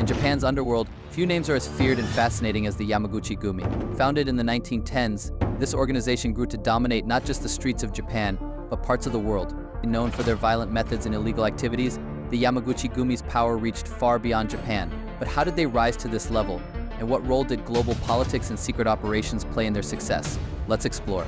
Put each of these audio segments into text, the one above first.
In Japan's underworld, few names are as feared and fascinating as the Yamaguchi Gumi. Founded in the 1910s, this organization grew to dominate not just the streets of Japan, but parts of the world. Known for their violent methods and illegal activities, the Yamaguchi Gumi's power reached far beyond Japan. But how did they rise to this level? And what role did global politics and secret operations play in their success? Let's explore.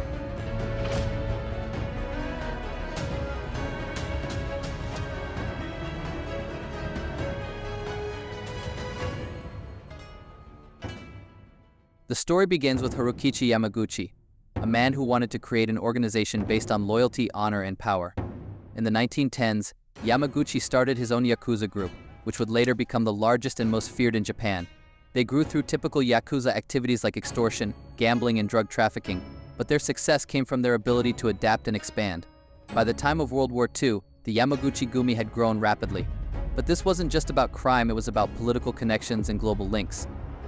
The story begins with Hirokichi Yamaguchi, a man who wanted to create an organization based on loyalty, honor, and power. In the 1910s, Yamaguchi started his own Yakuza group, which would later become the largest and most feared in Japan. They grew through typical Yakuza activities like extortion, gambling, and drug trafficking, but their success came from their ability to adapt and expand. By the time of World War II, the Yamaguchi Gumi had grown rapidly. But this wasn't just about crime, it was about political connections and global links.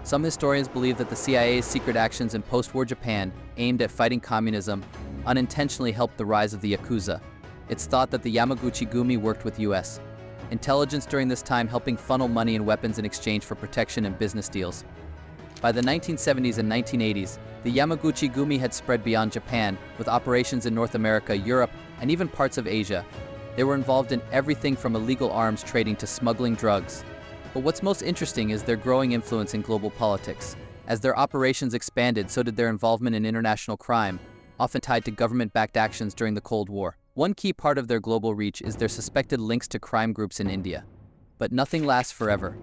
Some historians believe that the CIA's secret actions in post-war Japan, aimed at fighting communism, unintentionally helped the rise of the Yakuza. It's thought that the Yamaguchi Gumi worked with U.S. intelligence during this time, helping funnel money and weapons in exchange for protection and business deals. By the 1970s and 1980s, the Yamaguchi Gumi had spread beyond Japan, with operations in North America, Europe, and even parts of Asia. They were involved in everything from illegal arms trading to smuggling drugs. But what's most interesting is their growing influence in global politics. As their operations expanded, so did their involvement in international crime, often tied to government-backed actions during the Cold War. One key part of their global reach is their suspected links to crime groups in India. But nothing lasts forever.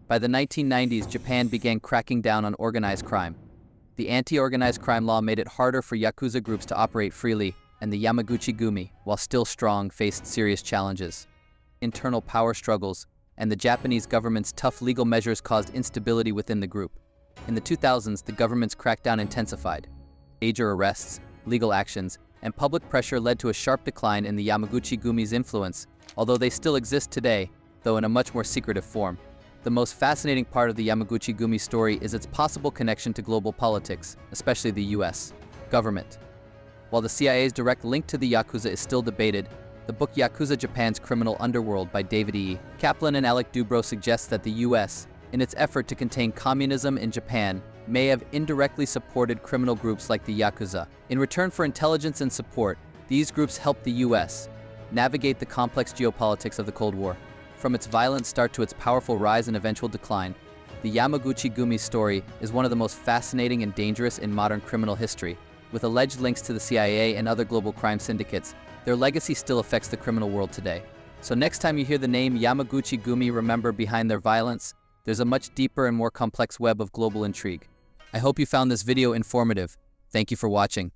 By the 1990s, Japan began cracking down on organized crime. The anti-organized crime law made it harder for Yakuza groups to operate freely, and the Yamaguchi Gumi, while still strong, faced serious challenges. Internal power struggles and the Japanese government's tough legal measures caused instability within the group. In the 2000s, the government's crackdown intensified. Major arrests, legal actions, and public pressure led to a sharp decline in the Yamaguchi Gumi's influence, although they still exist today, though in a much more secretive form. The most fascinating part of the Yamaguchi Gumi story is its possible connection to global politics, especially the US government. While the CIA's direct link to the Yakuza is still debated, the book Yakuza Japan's Criminal Underworld by David E. Kaplan and Alec Dubrow suggests that the US, in its effort to contain communism in Japan, may have indirectly supported criminal groups like the Yakuza. In return for intelligence and support, these groups helped the US navigate the complex geopolitics of the Cold War. From its violent start to its powerful rise and eventual decline, the Yamaguchi Gumi story is one of the most fascinating and dangerous in modern criminal history. With alleged links to the CIA and other global crime syndicates, their legacy still affects the criminal world today. So next time you hear the name Yamaguchi Gumi, remember, behind their violence, there's a much deeper and more complex web of global intrigue. I hope you found this video informative. Thank you for watching.